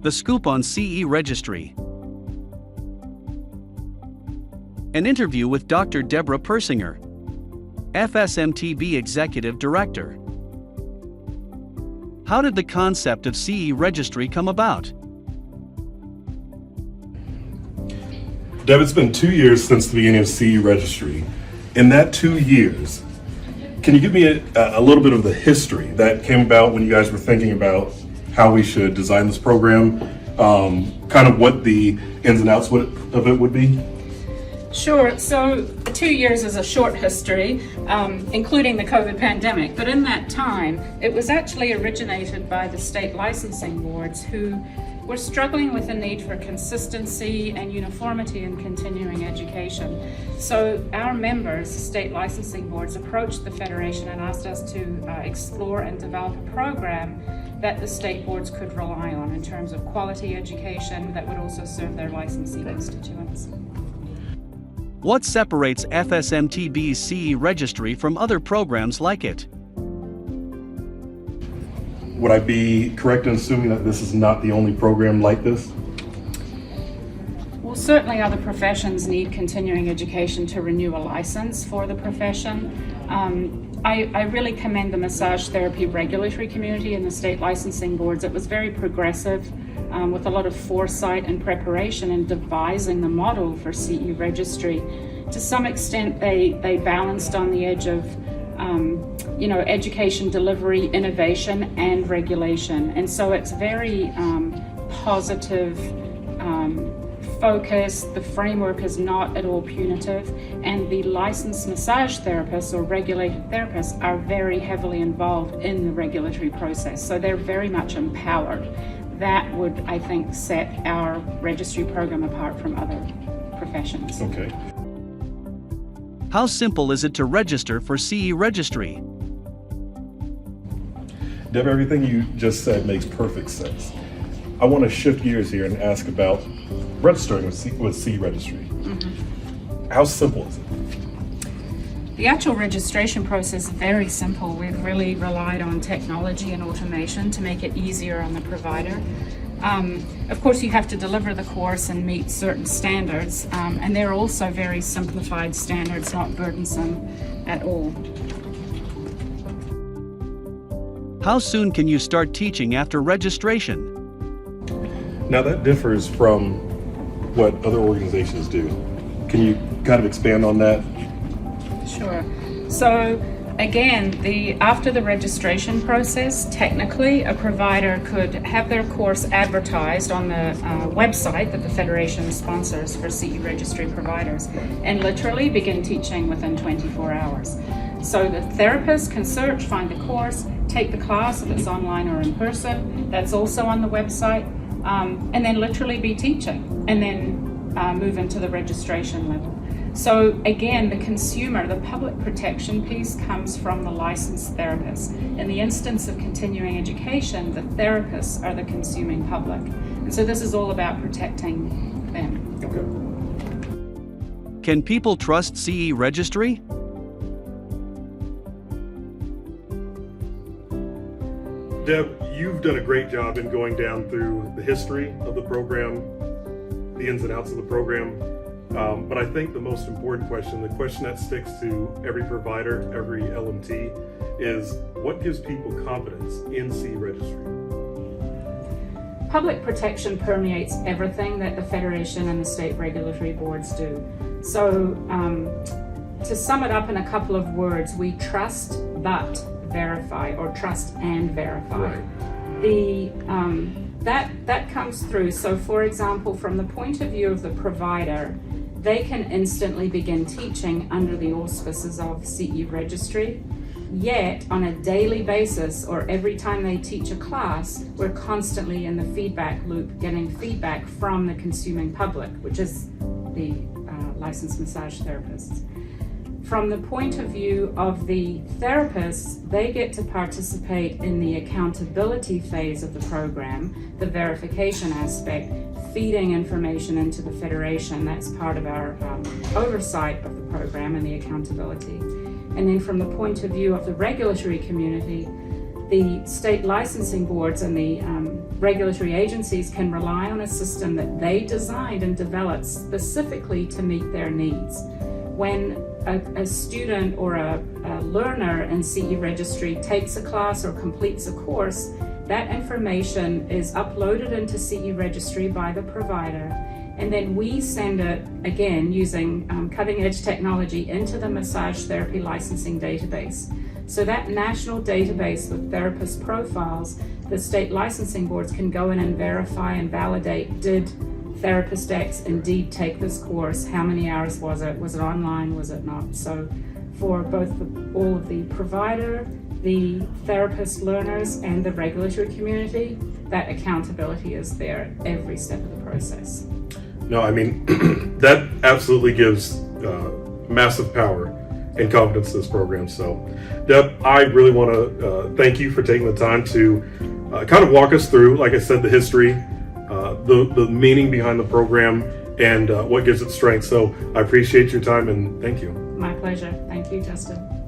The Scoop on CE Registry. An interview with Dr. Debra Persinger, FSMTB Executive Director. How did the concept of CE Registry come about? Deb, it's been 2 years since the beginning of CE Registry. In that 2 years, can you give me a little bit of the history that came about when you guys were thinking about how we should design this program, kind of what the ins and outs of it would be? Sure. So 2 years is a short history, including the COVID pandemic. But in that time, it was actually originated by the state licensing boards who were struggling with the need for consistency and uniformity in continuing education. So our members, state licensing boards, approached the Federation and asked us to explore and develop a program that the state boards could rely on in terms of quality education that would also serve their licensee constituents. What separates FSMTB's CE Registry from other programs like it? Would I be correct in assuming that this is not the only program like this? Well, certainly other professions need continuing education to renew a license for the profession. I really commend the massage therapy regulatory community and the state licensing boards. It was very progressive, with a lot of foresight and preparation in devising the model for CE Registry. To some extent, they balanced on the edge of education delivery, innovation, and regulation. And so it's very positive, focused. The framework is not at all punitive, and the licensed massage therapists or regulated therapists are very heavily involved in the regulatory process. So they're very much empowered. That would, I think, set our registry program apart from other professions. Okay. How simple is it to register for CE Registry? Deb, everything you just said makes perfect sense. I want to shift gears here and ask about registering with CE Registry. Mm-hmm. How simple is it? The actual registration process is very simple. We've really relied on technology and automation to make it easier on the provider. Of course, you have to deliver the course and meet certain standards, and they're also very simplified standards, not burdensome at all. How soon can you start teaching after registration? Now that differs from what other organizations do. Can you kind of expand on that? Sure. So again, after the registration process, technically a provider could have their course advertised on the website that the Federation sponsors for CE Registry providers and literally begin teaching within 24 hours. So the therapist can search, find the course, take the class if it's online or in person. That's also on the website, and then literally be teaching and then move into the registration level. So again, the consumer, the public protection piece comes from the licensed therapist. In the instance of continuing education, the therapists are the consuming public. And so this is all about protecting them. Okay. Can people trust CE Registry? Deb, you've done a great job in going down through the history of the program, the ins and outs of the program. But I think the most important question, the question that sticks to every provider, every LMT, is what gives people confidence in CE Registry? Public protection permeates everything that the Federation and the state regulatory boards do. So to sum it up in a couple of words, we trust but verify, or trust and verify. Right. That comes through. So for example, from the point of view of the provider, they can instantly begin teaching under the auspices of CE Registry. Yet, on a daily basis, or every time they teach a class, we're constantly in the feedback loop, getting feedback from the consuming public, which is the licensed massage therapists. From the point of view of the therapists, they get to participate in the accountability phase of the program, the verification aspect, feeding information into the Federation. That's part of our oversight of the program and the accountability. And then from the point of view of the regulatory community, the state licensing boards and the regulatory agencies can rely on a system that they designed and developed specifically to meet their needs. When a student or a learner in CE Registry takes a class or completes a course, that information is uploaded into CE Registry by the provider, and then we send it, again, using cutting-edge technology, into the massage therapy licensing database. So that national database with therapist profiles, the state licensing boards can go in and verify and validate, did therapist X indeed take this course? How many hours was it? Was it online? Was it not? So for both all of the provider, the therapist learners, and the regulatory community, that accountability is there every step of the process. No, I mean, that absolutely gives massive power and confidence to this program. So, Deb, I really want to thank you for taking the time to kind of walk us through, like I said, the history, the meaning behind the program, and what gives it strength. So I appreciate your time, and thank you. My pleasure. Thank you, Justin.